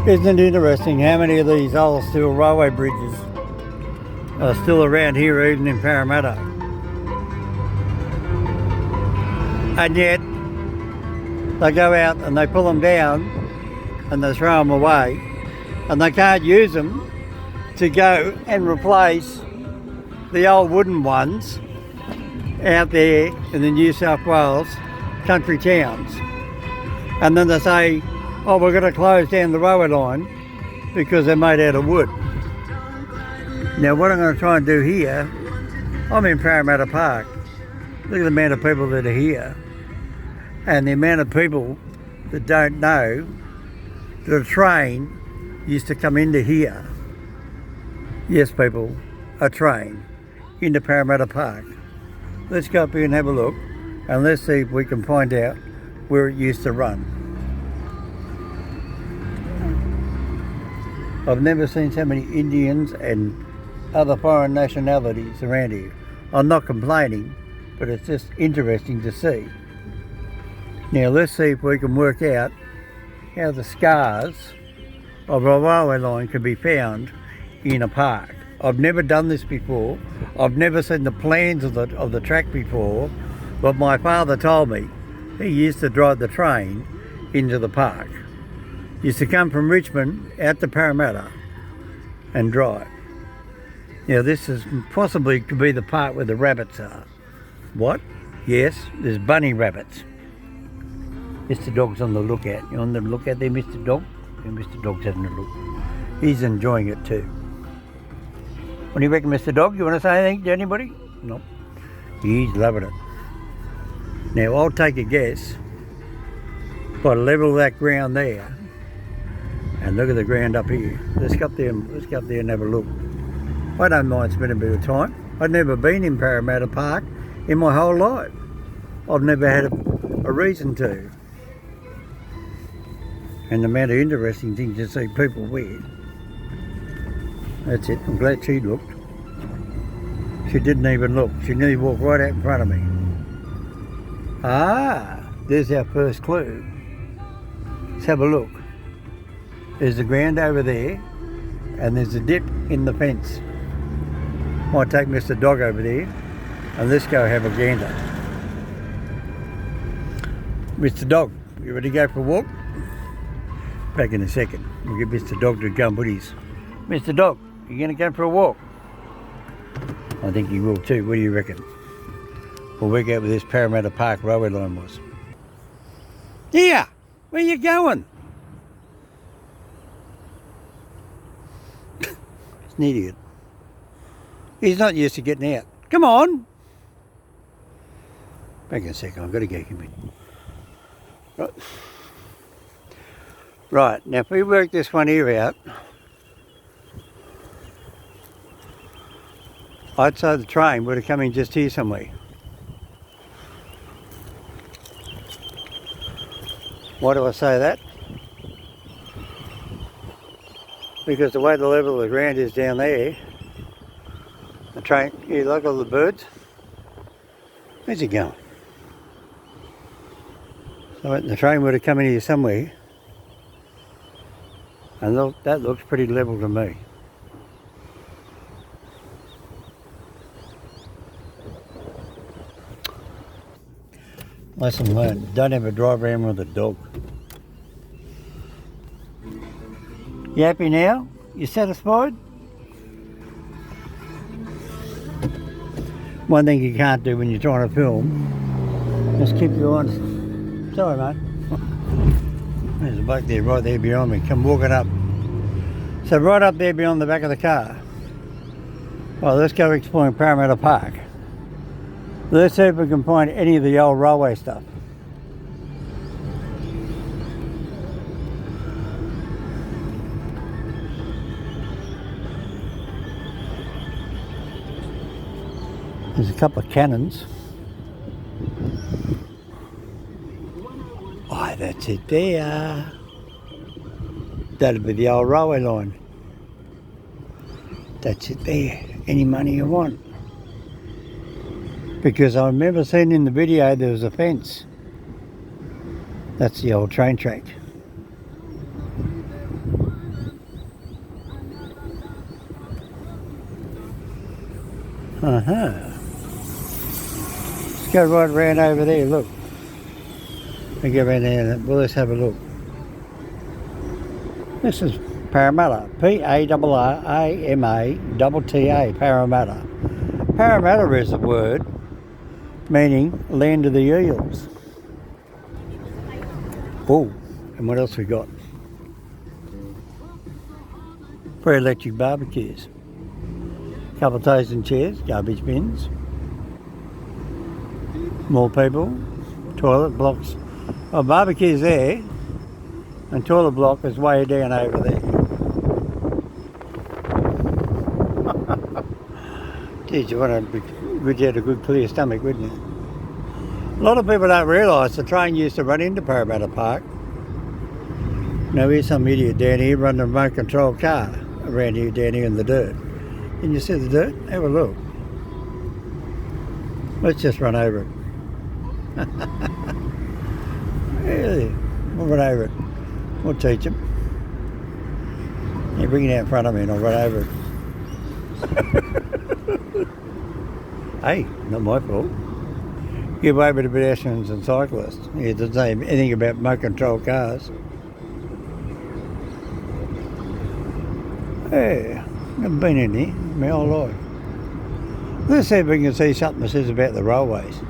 Isn't it interesting how many of these old steel railway bridges are still around here, even in Parramatta? And yet they go out and they pull them down and they throw them away, and they can't use them to go and replace the old wooden ones out there in the New South Wales country towns. And then they say, oh, we're going to close down the railway line because they're made out of wood. Now what I'm going to try and do here, I'm in Parramatta Park. Look at the amount of people that are here, and the amount of people that don't know that a train used to come into here. Yes, people, a train into Parramatta Park. Let's go up here and have a look, and let's see if we can find out where it used to run. I've never seen so many Indians and other foreign nationalities around here. I'm not complaining, but it's just interesting to see. Now let's see if we can work out how the scars of a railway line can be found in a park. I've never done this before. I've never seen the plans of the track before, but my father told me he used to drive the train into the park. He used to come from Richmond out to Parramatta and drive. Now this is possibly could be the part where the rabbits are. What? Yes, there's bunny rabbits. Mr. Dog's on the lookout. You on the lookout there, Mr. Dog? Yeah, Mr. Dog's having a look. He's enjoying it too. What do you reckon, Mr. Dog? You want to say anything to anybody? No. He's loving it. Now I'll take a guess by the level of that ground there, and look at the ground up here. Let's go up there and have a look. I don't mind spending a bit of time. I've never been in Parramatta Park in my whole life. I've never had a reason to. And the amount of interesting things to see people with. That's it. I'm glad she looked. She didn't even look. She nearly walked right out in front of me. Ah, there's our first clue. Let's have a look. There's the ground over there, and there's a dip in the fence. Might take Mr. Dog over there, and let's go have a gander. Mr. Dog, you ready to go for a walk? Back in a second. We'll get Mr. Dog to go and put his... Mr. Dog, you going to go for a walk? I think he will too. What do you reckon? We'll work out where this Parramatta Park railway line was. Yeah, where you going? He's an idiot. He's not used to getting out. Come on. Back in a second, I've got to get him in. Right. Right, now if we work this one here out, I'd say the train would have come in just here somewhere. Why do I say that? Because the way the level of the ground is down there, the train, you look at all the birds. Where's he going? So the train would have come in here somewhere. And look, that looks pretty level to me. Lesson learned, don't ever drive around with a dog. You happy now? You satisfied? One thing you can't do when you're trying to film is keep your honest. Sorry mate. There's a bloke there, right there behind me, come walking up. So right up there behind the back of the car. Well, let's go exploring Parramatta Park. Let's see if we can find any of the old railway stuff. There's a couple of cannons. Oh, that's it there. That'll be the old railway line. That's it there. Any money you want. Because I remember seeing in the video there was a fence. That's the old train track. Uh-huh. Let's go right around over there, look. We go around there, well, let's have a look. This is Parramatta, P-A-R-R-A-M-A-T-T-A, Parramatta. Parramatta is a word meaning land of the eels. Oh, and what else we got? For electric barbecues. Couple of tables and chairs, garbage bins. More people, toilet blocks. Oh, barbecue's there, and toilet block is way down over there. Geez, you would you had a good clear stomach, wouldn't you? A lot of people don't realise the train used to run into Parramatta Park. Now here's some idiot down here running a remote control car around here down here in the dirt. Can you see the dirt? Have a look. Let's just run over it. Really? We'll run over it. We'll teach him. Yeah, bring it out in front of me and I'll run over it. Hey, not my fault. Give over to pedestrians and cyclists. It doesn't say anything about remote control cars. Yeah, never been in here my whole life. Let's see if we can see something that says about the railways.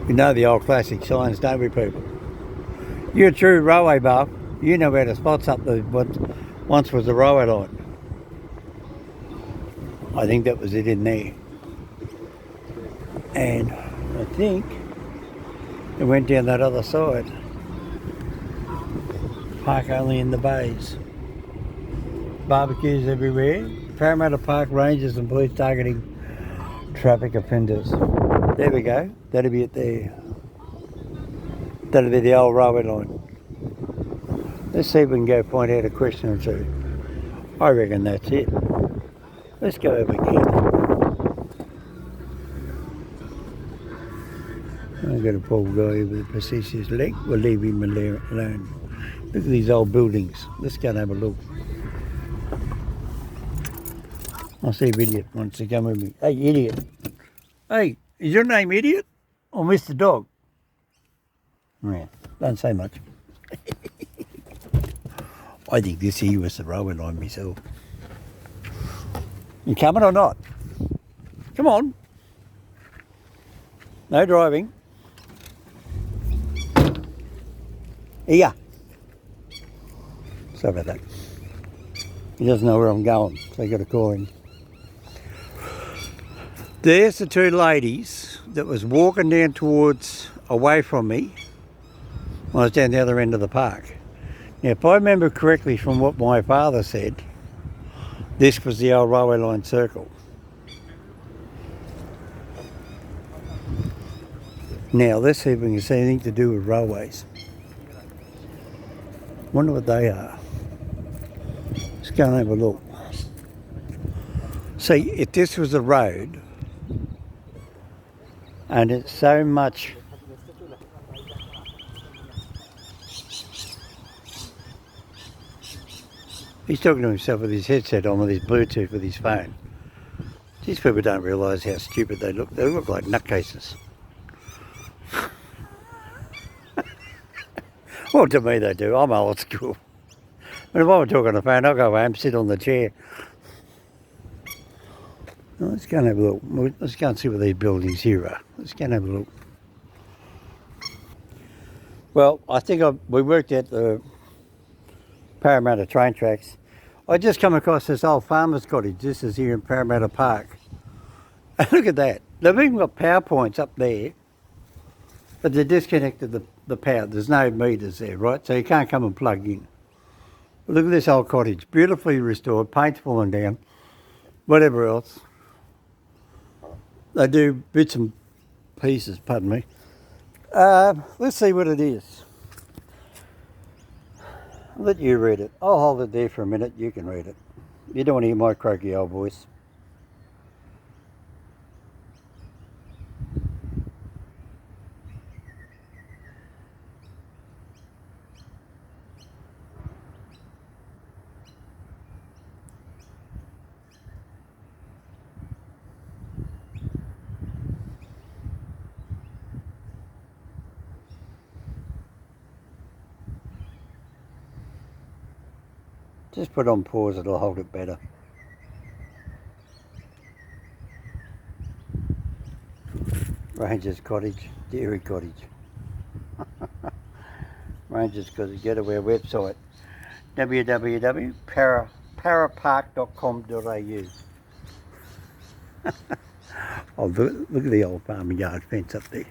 You know the old classic signs, don't we, people? You're a true railway buff. You know where to spot something what once was the railway line. I think that was it in there. And I think it went down that other side. Park only in the bays. Barbecues everywhere. Parramatta Park rangers and police targeting traffic offenders. There we go. That'll be it there. That'll be the old railway line. Let's see if we can go find out a question or two. I reckon that's it. Let's go over again. I've got a poor guy with a prosthesis leg. We'll leave him alone. Look at these old buildings. Let's go and have a look. I'll see if Idiot wants to come with me. Hey, Idiot. Hey, is your name Idiot or Mr. Dog? Yeah, don't say much. I think this here was the railway line myself. You coming or not? Come on. No driving. Here. Sorry about that. He doesn't know where I'm going, so you got to call him. There's the two ladies that was walking down towards, away from me, when I was down the other end of the park. Now, if I remember correctly from what my father said, this was the old railway line circle. Now, let's see if we can see anything to do with railways. Wonder what they are. Let's go and have a look. See, if this was a road, and it's so much... He's talking to himself with his headset on, with his Bluetooth, with his phone. These people don't realise how stupid they look. They look like nutcases. Well, to me they do. I'm old school. But if I were talking on the phone, I'll go home, sit on the chair. Well, let's go and have a look. Let's go and see what these buildings here are. Let's go and have a look. Well, I think we worked at the Parramatta train tracks. I just come across this old farmer's cottage. This is here in Parramatta Park. And look at that. They've even got power points up there, but they disconnected the power. There's no meters there, right? So you can't come and plug in. But look at this old cottage. Beautifully restored, paint's falling down, whatever else. They do bits and pieces, pardon me. Let's see what it is. I'll let you read it. I'll hold it there for a minute. You can read it. You don't want to hear my croaky old voice. Just put it on pause, it'll hold it better. Ranger's Cottage, Dairy Cottage. Ranger's Cottage, go to our website, www.parrapark.com.au. Oh, look at the old farm yard fence up there.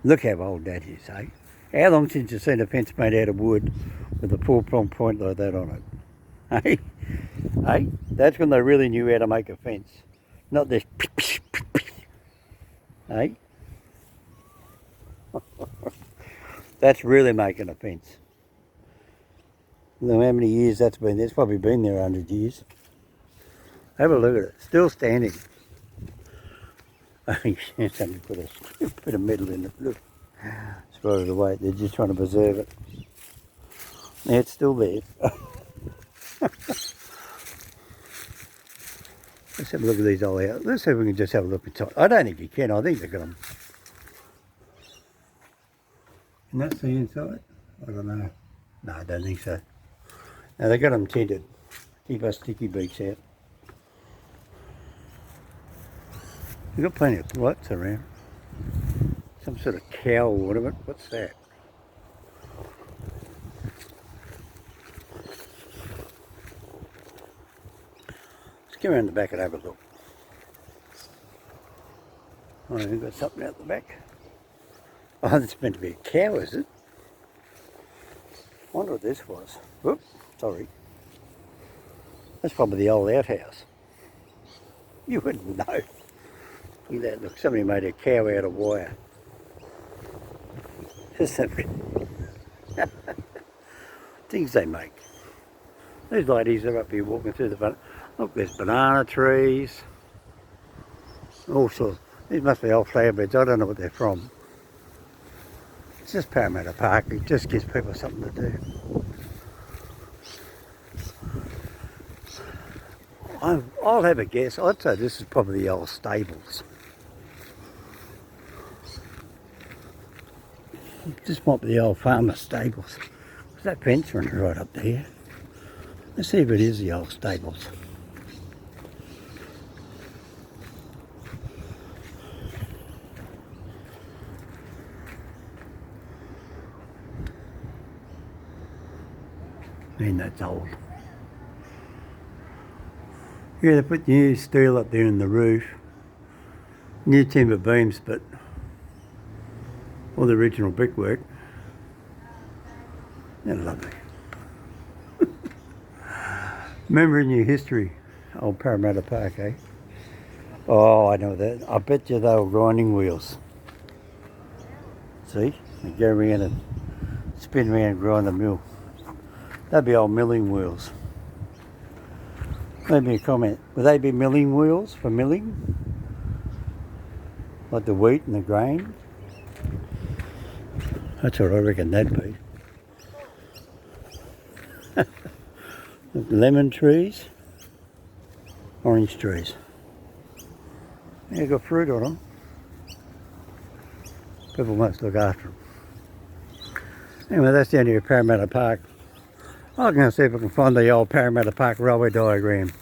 Look how old that is, eh? How long since you've seen a fence made out of wood with a four-prong point like that on it? Hey? Hey? That's when they really knew how to make a fence. Not this. Hey? That's really making a fence. I don't know how many years that's been. It's probably been there 100 years. Have a look at it. Still standing. I think somebody put a bit of metal in it. Look. It's right the weight. They're just trying to preserve it. Yeah, it's still there. Let's have a look at these all out. Let's see if we can just have a look inside. I don't think you can. I think they've got them. Can that see inside? I don't know. No, I don't think so. No, they've got them tinted. Keep our sticky beaks out. We've got plenty of lights around. Some sort of cow or whatever. What's that? Let's go around the back and have a look. Oh, we've got something out the back. Oh, it's meant to be a cow, is it? I wonder what this was. Whoop, sorry. That's probably the old outhouse. You wouldn't know. Look at that, look, somebody made a cow out of wire. Things they make. These ladies are up here walking through the front. Look, there's banana trees. All sorts. These must be old flower beds. I don't know what they're from. It's just Parramatta Park. It just gives people something to do. I'll have a guess. I'd say this is probably the old stables. This might be the old farmer stables. There's that fence running right up there. Let's see if it is the old stables. Man, that's old. Yeah, they put new steel up there in the roof. New timber beams, but all the original brickwork. They're lovely. Remembering your history, old Parramatta Park, eh? Oh, I know that. I bet you they were grinding wheels. See? They go around and spin around and grind the mill. That'd be old milling wheels. Leave me a comment. Would they be milling wheels for milling? Like the wheat and the grain? That's what I reckon that'd be. Lemon trees, orange trees. Yeah, got fruit on them. People must look after them. Anyway, that's down here at Parramatta Park. I'm going to see if I can find the old Parramatta Park railway diagram.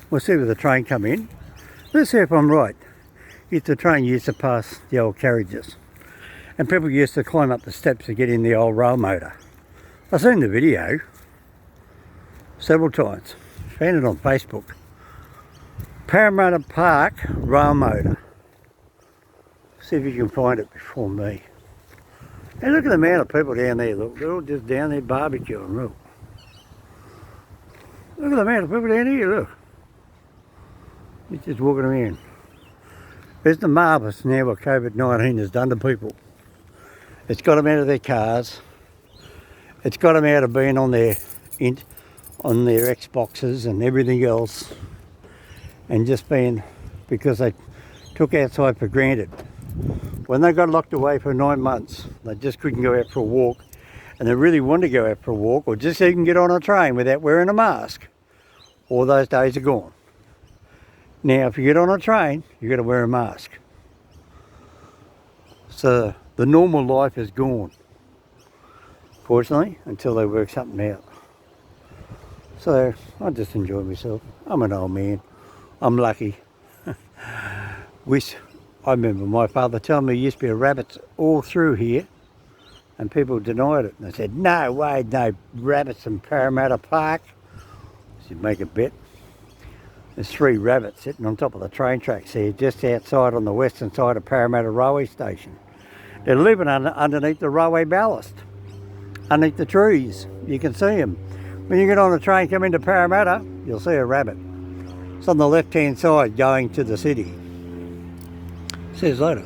We'll see where the train come in. Let's see if I'm right. If the train used to pass the old carriages. And people used to climb up the steps to get in the old rail motor. I've seen the video several times. Found it on Facebook. Parramatta Park rail motor. See if you can find it before me. Hey, look at the amount of people down there. Look, they're all just down there barbecuing. Look. Look at the amount of people down here. Look. He's just walking around. It's the marvellous now what COVID-19 has done to people. It's got them out of their cars. It's got them out of being on their Xboxes and everything else, and just being, because they took outside for granted. When they got locked away for 9 months, they just couldn't go out for a walk, and they really wanted to go out for a walk or just even get on a train without wearing a mask. All those days are gone. Now, if you get on a train, you've got to wear a mask. So the normal life is gone. fortunately, until they work something out. So I just enjoy myself. I'm an old man. I'm lucky. I remember my father telling me there used to be rabbits all through here, and people denied it. And they said, no way, no rabbits in Parramatta Park. I said, make a bet. There's 3 rabbits sitting on top of the train tracks here, just outside on the western side of Parramatta railway station. They're living underneath the railway ballast, underneath the trees. You can see them. When you get on the train, come into Parramatta, you'll see a rabbit. It's on the left-hand side going to the city. See you later.